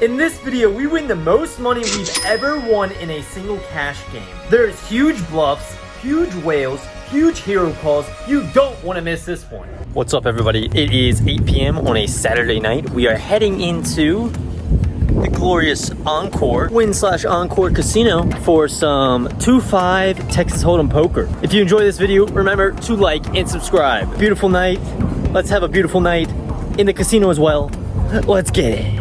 In this video, we win the most money we've ever won in a single cash game. There's huge bluffs, huge whales, huge hero calls. You don't want to miss this one. What's up, everybody? It is 8 p.m. on a Saturday night. We are heading into the glorious Encore, Wynn/Encore Casino for some 2-5 Texas Hold'em poker. If you enjoy this video, remember to like and subscribe. Beautiful night. Let's have a beautiful night in the casino as well. Let's get it.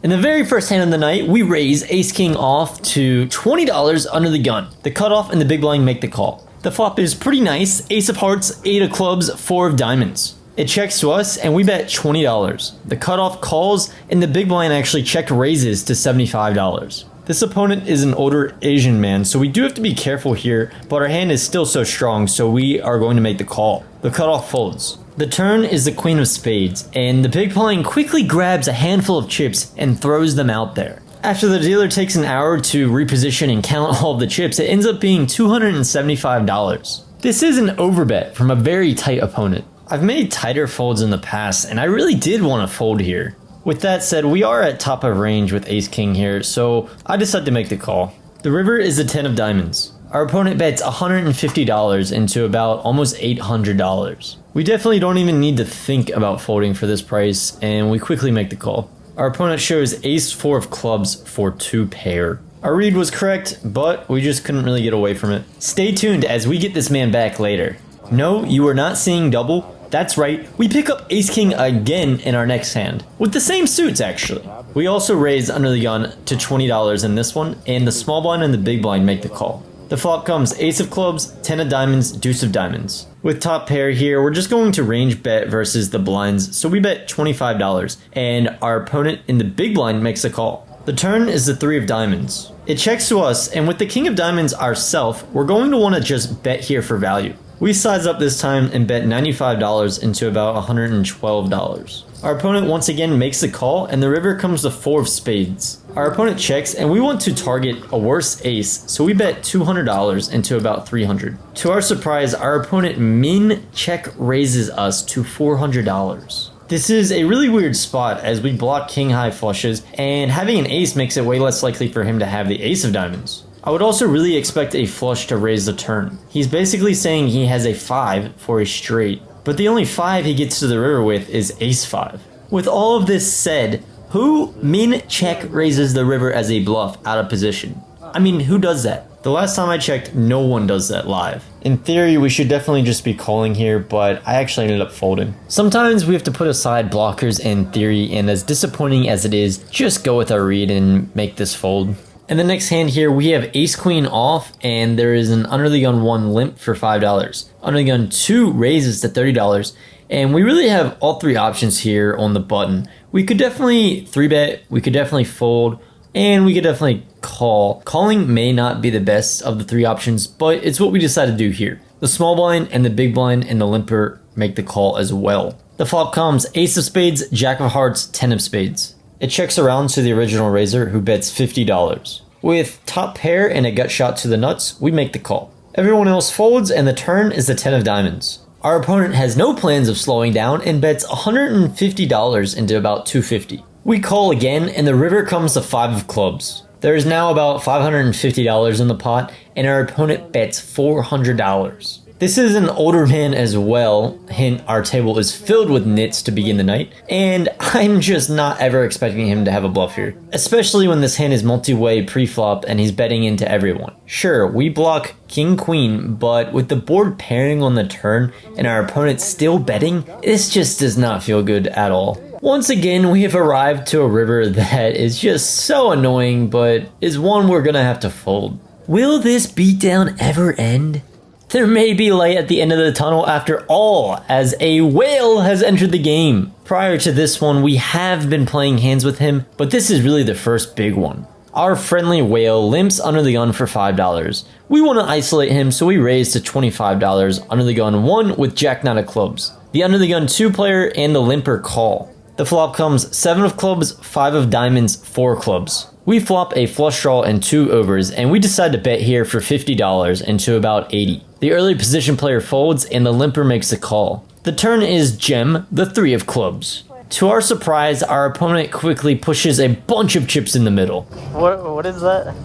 In the very first hand of the night, we raise ace-king off to $20 under the gun. The cutoff and the big blind make the call. The flop is pretty nice. Ace of hearts, 8 of clubs, 4 of diamonds. It checks to us and we bet $20. The cutoff calls and the big blind actually check raises to $75. This opponent is an older Asian man, so we do have to be careful here, but our hand is still so strong, so we are going to make the call. The cutoff folds. The turn is the queen of spades, and the big blind quickly grabs a handful of chips and throws them out there. After the dealer takes an hour to reposition and count all of the chips, it ends up being $275. This is an overbet from a very tight opponent. I've made tighter folds in the past, and I really did want to fold here. With that said, we are at top of range with ace-king here, so I decided to make the call. The river is the 10 of diamonds. Our opponent bets $150 into about almost $800. We definitely don't even need to think about folding for this price, and we quickly make the call. Our opponent shows ace-4 of clubs for 2 pair. Our read was correct, but we just couldn't really get away from it. Stay tuned as we get this man back later. No, you are not seeing double. That's right, we pick up ace-king again in our next hand. With the same suits, actually. We also raise under the gun to $20 in this one, and the small blind and the big blind make the call. The flop comes ace of clubs, 10 of diamonds, deuce of diamonds. With top pair here, we're just going to range bet versus the blinds, so we bet $25, and our opponent in the big blind makes a call. The turn is the 3 of diamonds. It checks to us, and with the king of diamonds ourself, we're going to want to just bet here for value. We size up this time and bet $95 into about $112. Our opponent once again makes the call, and the river comes the 4 of spades. Our opponent checks, and we want to target a worse ace, so we bet $200 into about $300. To our surprise, our opponent min check raises us to $400. This is a really weird spot as we block king high flushes, and having an ace makes it way less likely for him to have the ace of diamonds. I would also really expect a flush to raise the turn. He's basically saying he has a 5 for a straight, but the only 5 he gets to the river with is ace-5. With all of this said, who min check raises the river as a bluff out of position? I mean, who does that? The last time I checked, no one does that live. In theory, we should definitely just be calling here, but I actually ended up folding. Sometimes we have to put aside blockers and theory, and as disappointing as it is, just go with our read and make this fold. In the next hand here, we have ace-queen off, and there is an under the gun 1 limp for $5. Under the gun 2 raises to $30, and we really have all 3 options here on the button. We could definitely 3-bet, we could definitely fold, and we could definitely call. Calling may not be the best of the 3 options, but it's what we decided to do here. The small blind and the big blind and the limper make the call as well. The flop comes ace of spades, jack of hearts, 10 of spades. It checks around to the original raiser who bets $50. With top pair and a gut shot to the nuts, we make the call. Everyone else folds, and the turn is the 10 of diamonds. Our opponent has no plans of slowing down and bets $150 into about $250. We call again, and the river comes the 5 of clubs. There is now about $550 in the pot, and our opponent bets $400. This is an older man as well, hint our table is filled with nits to begin the night, and I'm just not ever expecting him to have a bluff here. Especially when this hand is multi-way pre-flop and he's betting into everyone. Sure, we block king-queen, but with the board pairing on the turn and our opponent still betting, this just does not feel good at all. Once again, we have arrived to a river that is just so annoying, but is one we're gonna have to fold. Will this beatdown ever end? There may be light at the end of the tunnel after all, as a whale has entered the game. Prior to this one, we have been playing hands with him, but this is really the first big one. Our friendly whale limps under the gun for $5. We want to isolate him, so we raise to $25 under the gun 1 with jack 9 of clubs. The under the gun 2 player and the limper call. The flop comes 7 of clubs, 5 of diamonds, 4 clubs. We flop a flush draw and 2 overs, and we decide to bet here for $50 into about $80. The early position player folds, and the limper makes the call. The turn is gem, the 3 of clubs. To our surprise, our opponent quickly pushes a bunch of chips in the middle. What is that?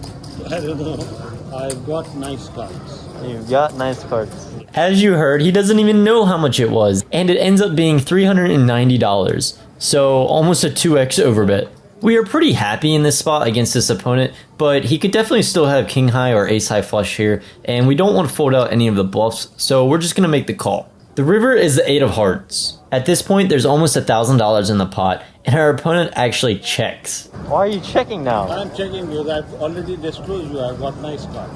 I don't know. I've got nice cards. You've got nice cards. As you heard, he doesn't even know how much it was, and it ends up being $390. So almost a 2x overbet. We are pretty happy in this spot against this opponent, but he could definitely still have king high or ace high flush here, and we don't want to fold out any of the bluffs, so we're just going to make the call. The river is the 8 of hearts. At this point, there's almost $1,000 in the pot, and our opponent actually checks. Why are you checking now? I'm checking because I've already disclosed you. I've got nice cards.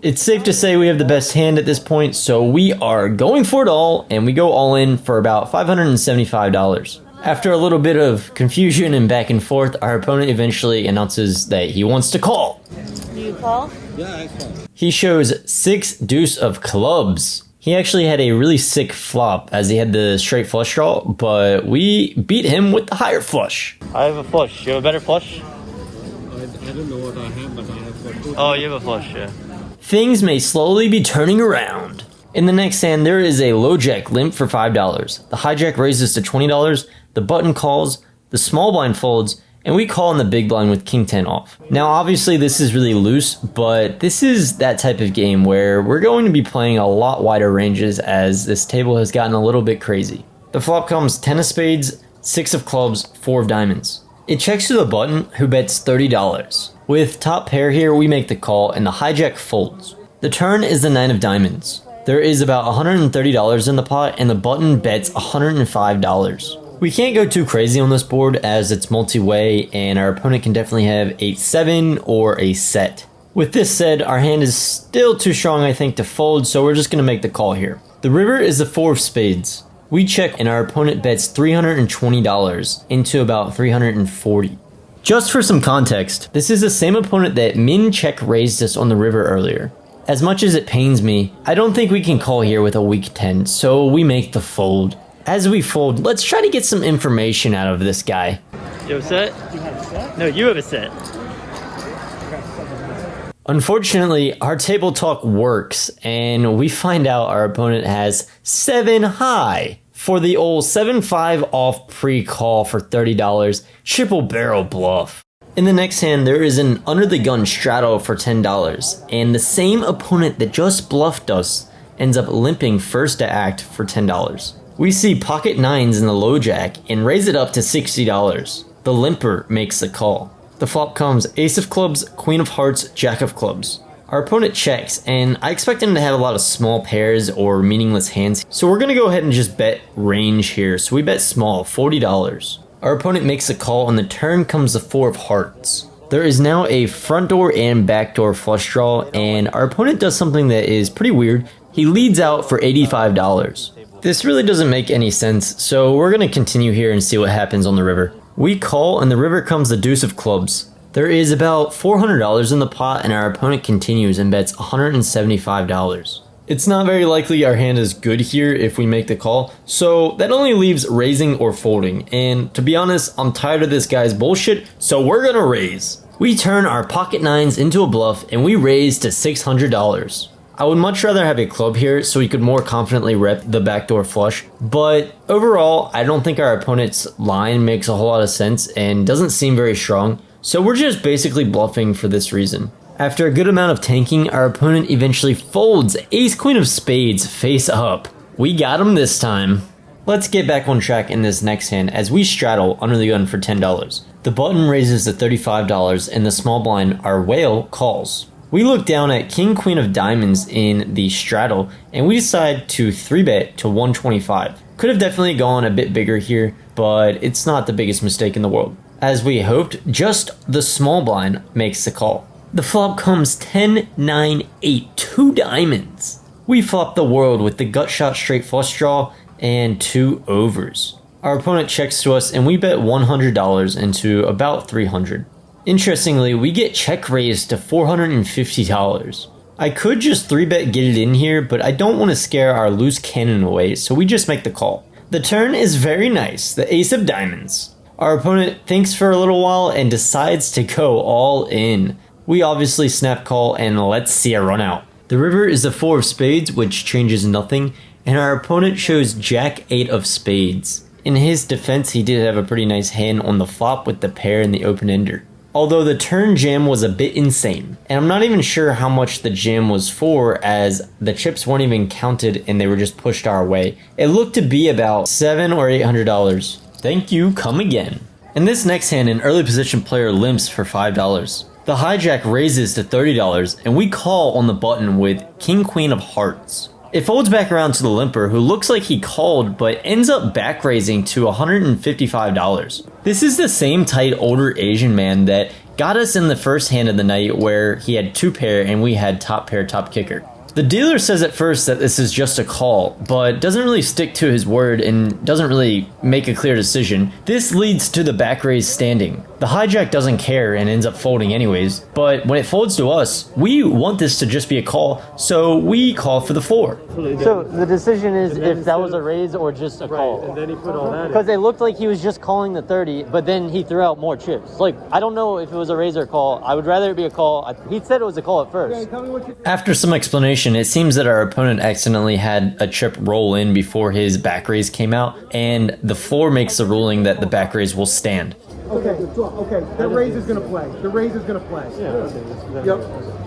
It's safe to say we have the best hand at this point, so we are going for it all, and we go all in for about $575. After a little bit of confusion and back and forth, our opponent eventually announces that he wants to call. Do you call? Yeah, I call. He shows 6 deuce of clubs. He actually had a really sick flop as he had the straight flush draw, but we beat him with the higher flush. I have a flush. You have a better flush? I don't know what I have, but I have got 2. Oh, you have a flush, yeah. Things may slowly be turning around. In the next hand, there is a low jack limp for $5. The hijack raises to $20. The button calls, the small blind folds, and we call in the big blind with king 10 off. Now obviously this is really loose, but this is that type of game where we're going to be playing a lot wider ranges as this table has gotten a little bit crazy. The flop comes 10 of spades, 6 of clubs, 4 of diamonds. It checks to the button, who bets $30. With top pair here, we make the call and the hijack folds. The turn is the 9 of diamonds. There is about $130 in the pot and the button bets $105. We can't go too crazy on this board as it's multi-way and our opponent can definitely have 8-7 or a set. With this said, our hand is still too strong I think to fold, so we're just going to make the call here. The river is the 4 of spades. We check and our opponent bets $320 into about $340. Just for some context, this is the same opponent that min check raised us on the river earlier. As much as it pains me, I don't think we can call here with a weak 10, so we make the fold. As we fold, let's try to get some information out of this guy. You have a set? You have a set? No, you have a set. Unfortunately, our table talk works, and we find out our opponent has 7 high for the old 7-5 off pre-call for $30, triple barrel bluff. In the next hand, there is an under the gun straddle for $10, and the same opponent that just bluffed us ends up limping first to act for $10. We see pocket 9s in the low jack and raise it up to $60. The limper makes the call. The flop comes ace of clubs, queen of hearts, jack of clubs. Our opponent checks, and I expect him to have a lot of small pairs or meaningless hands, so we're going to go ahead and just bet range here. So we bet small, $40. Our opponent makes a call, and the turn comes the 4 of hearts. There is now a front door and back door flush draw, and our opponent does something that is pretty weird. He leads out for $85. This really doesn't make any sense, so we're going to continue here and see what happens on the river. We call, and the river comes the deuce of clubs. There is about $400 in the pot, and our opponent continues and bets $175. It's not very likely our hand is good here if we make the call, so that only leaves raising or folding, and to be honest, I'm tired of this guy's bullshit, so we're gonna raise. We turn our pocket 9s into a bluff, and we raise to $600. I would much rather have a club here so we could more confidently rep the backdoor flush, but overall, I don't think our opponent's line makes a whole lot of sense and doesn't seem very strong, so we're just basically bluffing for this reason. After a good amount of tanking, our opponent eventually folds ace queen of spades face up. We got him this time. Let's get back on track in this next hand as we straddle under the gun for $10. The button raises to $35 and the small blind, our whale, calls. We look down at king queen of diamonds in the straddle and we decide to 3-bet to 125. Could have definitely gone a bit bigger here, but it's not the biggest mistake in the world. As we hoped, just the small blind makes the call. The flop comes 10, 9, 8, 2 diamonds. We flop the world with the gut shot straight flush draw and 2 overs. Our opponent checks to us and we bet $100 into about $300. Interestingly, we get check raised to $450. I could just 3-bet get it in here, but I don't want to scare our loose cannon away, so we just make the call. The turn is very nice, the ace of diamonds. Our opponent thinks for a little while and decides to go all in. We obviously snap call and let's see a run out. The river is the 4 of spades, which changes nothing, and our opponent shows jack 8 of spades. In his defense, he did have a pretty nice hand on the flop with the pair and the open-ender. Although the turn jam was a bit insane, and I'm not even sure how much the jam was for, as the chips weren't even counted and they were just pushed our way. It looked to be about $700 or $800. Thank you, come again. In this next hand, an early position player limps for $5. The hijack raises to $30, and we call on the button with King Queen of Hearts. It folds back around to the limper, who looks like he called but ends up back raising to $155. This is the same tight older Asian man that got us in the first hand of the night where he had 2 pair and we had top pair top kicker. The dealer says at first that this is just a call, but doesn't really stick to his word and doesn't really make a clear decision. This leads to the back raise standing. The hijack doesn't care and ends up folding anyways, but when it folds to us, we want this to just be a call, so we call for the 4. So the decision is if that was a raise or just a call. And then he put all that in. Because it looked like he was just calling the 30, but then he threw out more chips. Like, I don't know if it was a raise or a call. I would rather it be a call. He said it was a call at first. After some explanation, it seems that our opponent accidentally had a chip roll in before his back raise came out, and the 4 makes the ruling that the back raise will stand. Okay. The raise is gonna play. Yep.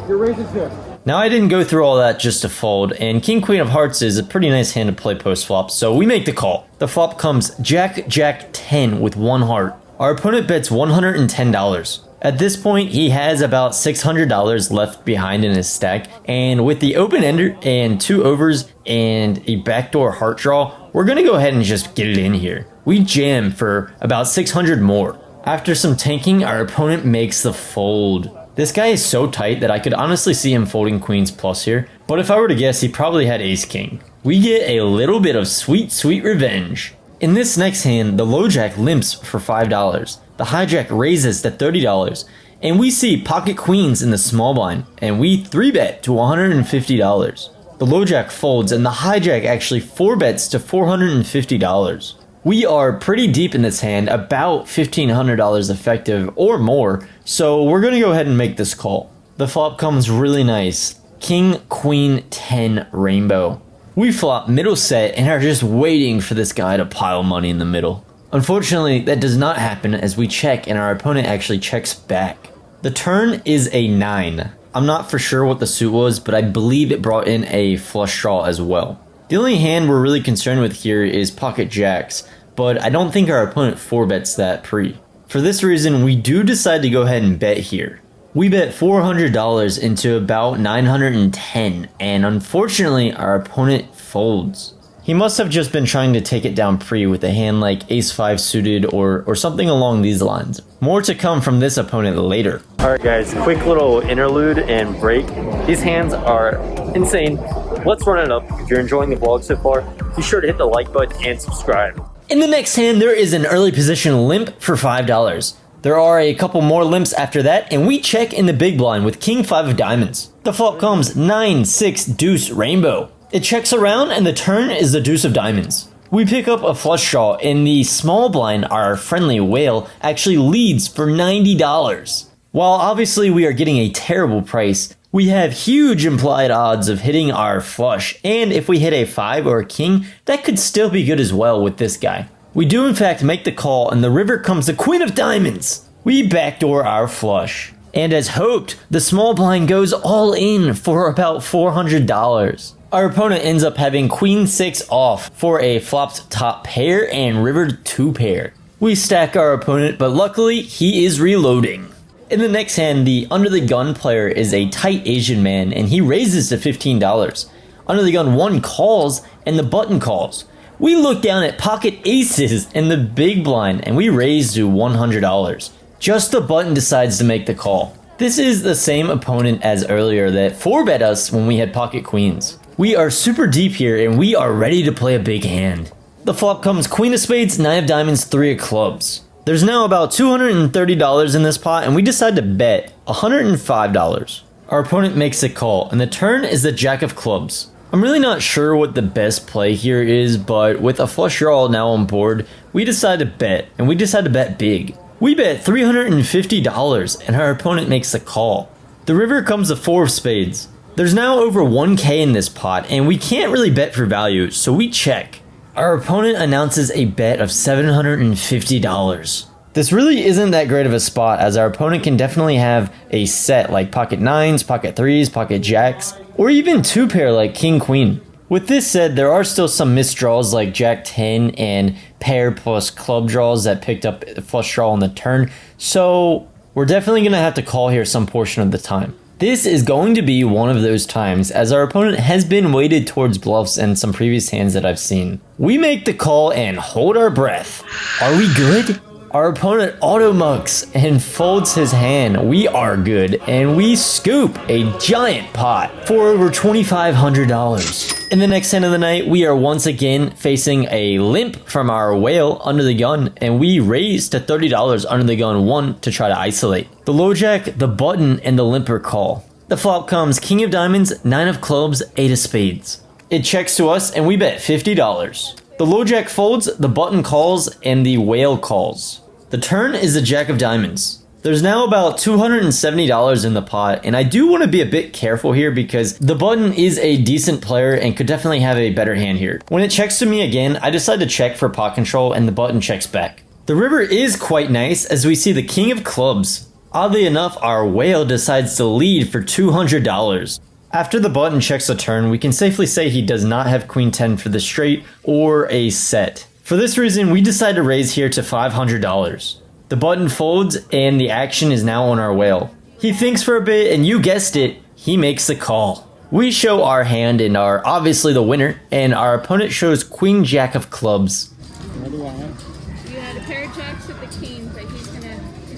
Your raise is here. Now I didn't go through all that just to fold, and King Queen of Hearts is a pretty nice hand to play post flop, so we make the call. The flop comes Jack Jack 10 with 1 heart. Our opponent bets $110. At this point, he has about $600 left behind in his stack, and with the open ender and 2 overs and a backdoor heart draw, we're gonna go ahead and just get it in here. We jam for about 600 more. After some tanking, our opponent makes the fold. This guy is so tight that I could honestly see him folding queens plus here, but if I were to guess, he probably had ace king. We get a little bit of sweet, sweet revenge. In this next hand, the low jack limps for $5. The hijack raises to $30, and we see pocket queens in the small blind, and we 3-bet to $150. The low jack folds, and the hijack actually 4-bets to $450. We are pretty deep in this hand, about $1,500 effective or more, so we're going to go ahead and make this call. The flop comes really nice. King, Queen, 10 rainbow. We flop middle set and are just waiting for this guy to pile money in the middle. Unfortunately, that does not happen as we check and our opponent actually checks back. The turn is a 9. I'm not for sure what the suit was, but I believe it brought in a flush draw as well. The only hand we're really concerned with here is pocket jacks, but I don't think our opponent 4-bets that pre. For this reason, we do decide to go ahead and bet here. We bet $400 into about 910, and unfortunately our opponent folds. He must have just been trying to take it down pre with a hand like ace-5 suited or something along these lines. More to come from this opponent later. Alright guys, quick little interlude and break. These hands are insane. Let's run it up. If you're enjoying the vlog so far, be sure to hit the like button and subscribe. In the next hand, there is an early position limp for $5. There are a couple more limps after that, and we check in the big blind with King 5 of diamonds. The flop comes 9, 6, deuce, rainbow. It checks around, and the turn is the deuce of diamonds. We pick up a flush draw. In the small blind, our friendly whale actually leads for $90. While obviously we are getting a terrible price, we have huge implied odds of hitting our flush, and if we hit a 5 or a king, that could still be good as well with this guy. We do in fact make the call, and the river comes the queen of diamonds. We backdoor our flush. And as hoped, the small blind goes all in for about $400. Our opponent ends up having queen 6 off for a flopped top pair and rivered 2 pair. We stack our opponent, but luckily he is reloading. In the next hand, the under the gun player is a tight Asian man, and he raises to $15. Under the gun 1 calls, and the button calls. We look down at pocket aces in the big blind, and we raise to $100. Just the button decides to make the call. This is the same opponent as earlier that 4-bet us when we had pocket queens. We are super deep here, and we are ready to play a big hand. The flop comes queen of spades, 9 of diamonds, 3 of clubs. There's now about $230 in this pot, and we decide to bet $105. Our opponent makes a call, and the turn is the jack of clubs. I'm really not sure what the best play here is, but with a flush draw now on board, we decide to bet, and we decide to bet big. We bet $350, and our opponent makes the call. The river comes the 4 of spades. There's now over 1K in this pot, and we can't really bet for value, so we check. our opponent announces a bet of $750. This really isn't that great of a spot, as our opponent can definitely have a set like pocket nines, pocket threes, pocket jacks, or even two pair like king queen. With this said, there are still some missed draws like jack 10 and pair plus club draws that picked up the flush draw on the turn, so we're definitely going to have to call here some portion of the time. This is going to be one of those times, as our opponent has been weighted towards bluffs in some previous hands that I've seen. We make the call and hold our breath. Are we good? Our opponent auto-mucks and folds his hand. We are good, and we scoop a giant pot for over $2,500. In the next hand of the night, we are once again facing a limp from our whale under the gun, and we raise to $30 under the gun 1 to try to isolate. The low jack, the button, and the limper call. The flop comes king of diamonds, 9 of clubs, 8 of spades. It checks to us, and we bet $50. The low jack folds, the button calls, and the whale calls. The turn is the jack of diamonds. There's now about $270 in the pot, and I do want to be a bit careful here because the button is a decent player and could definitely have a better hand here. When it checks to me again, I decide to check for pot control and the button checks back. The river is quite nice as we see the king of clubs. Oddly enough, our whale decides to lead for $200. After the button checks the turn, we can safely say he does not have queen 10 for the straight or a set. For this reason, we decide to raise here to $500. The button folds and the action is now on our whale. He thinks for a bit and you guessed it, he makes the call. We show our hand and are obviously the winner, and our opponent shows queen jack of clubs. What do I have? You had a pair of jacks with the king, but he's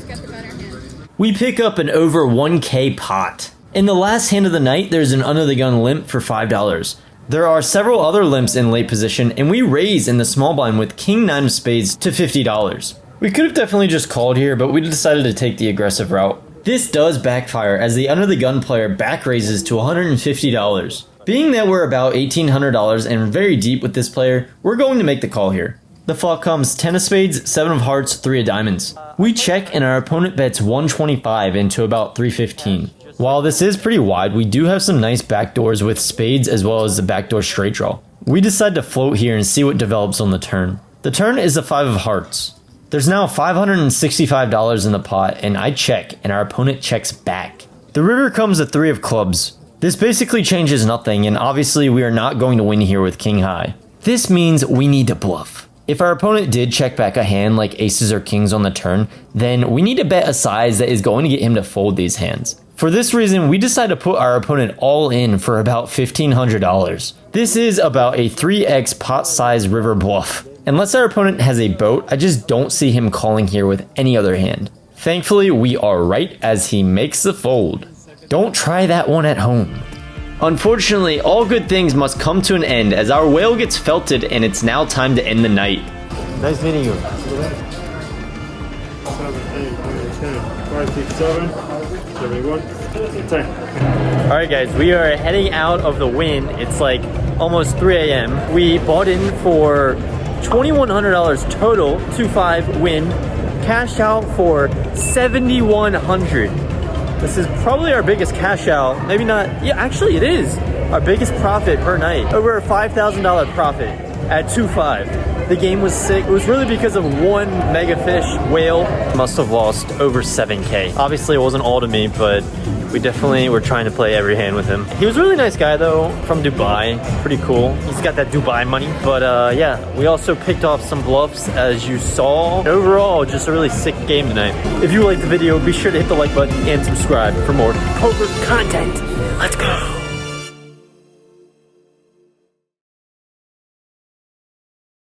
got the better hand. We pick up an over 1K pot. In the last hand of the night, there's an under the gun limp for $5. There are several other limps in late position, and we raise in the small blind with king 9 of spades to $50. We could have definitely just called here, but we decided to take the aggressive route. This does backfire as the under the gun player back raises to $150. Being that we're about $1,800 and very deep with this player, we're going to make the call here. The flop comes 10 of spades, 7 of hearts, 3 of diamonds. We check and our opponent bets 125 into about 315. While this is pretty wide, we do have some nice backdoors with spades as well as the backdoor straight draw. We decide to float here and see what develops on the turn. The turn is the 5 of hearts. There's now $565 in the pot, and I check and our opponent checks back. The river comes the 3 of clubs. This basically changes nothing, and obviously we are not going to win here with king high. This means we need to bluff. If our opponent did check back a hand like aces or kings on the turn, then we need to bet a size that is going to get him to fold these hands. For this reason, we decide to put our opponent all in for about $1,500. This is about a 3x pot size river bluff. Unless our opponent has a boat, I just don't see him calling here with any other hand. Thankfully, we are right as he makes the fold. Don't try that one at home. Unfortunately, all good things must come to an end as our whale gets felted and it's now time to end the night. Nice meeting you. 7, 8, 9, 10, 5, 6, 7, 71, 10. Alright guys, we are heading out of the Wynn. It's like almost 3 a.m. We bought in for $2,100 total, 2.5 Wynn, cashed out for $7,100. This is probably our biggest cash out. Maybe not, yeah, actually it is our biggest profit per night. Over a $5,000 profit at 2.5. The game was sick. It was really because of one mega fish whale. Must have lost over 7K. Obviously it wasn't all to me, but we definitely were trying to play every hand with him. He was a really nice guy though, from Dubai. Pretty cool. He's got that Dubai money. But yeah, we also picked off some bluffs as you saw. Overall, just a really sick game tonight. If you liked the video, be sure to hit the like button and subscribe for more poker content. Let's go.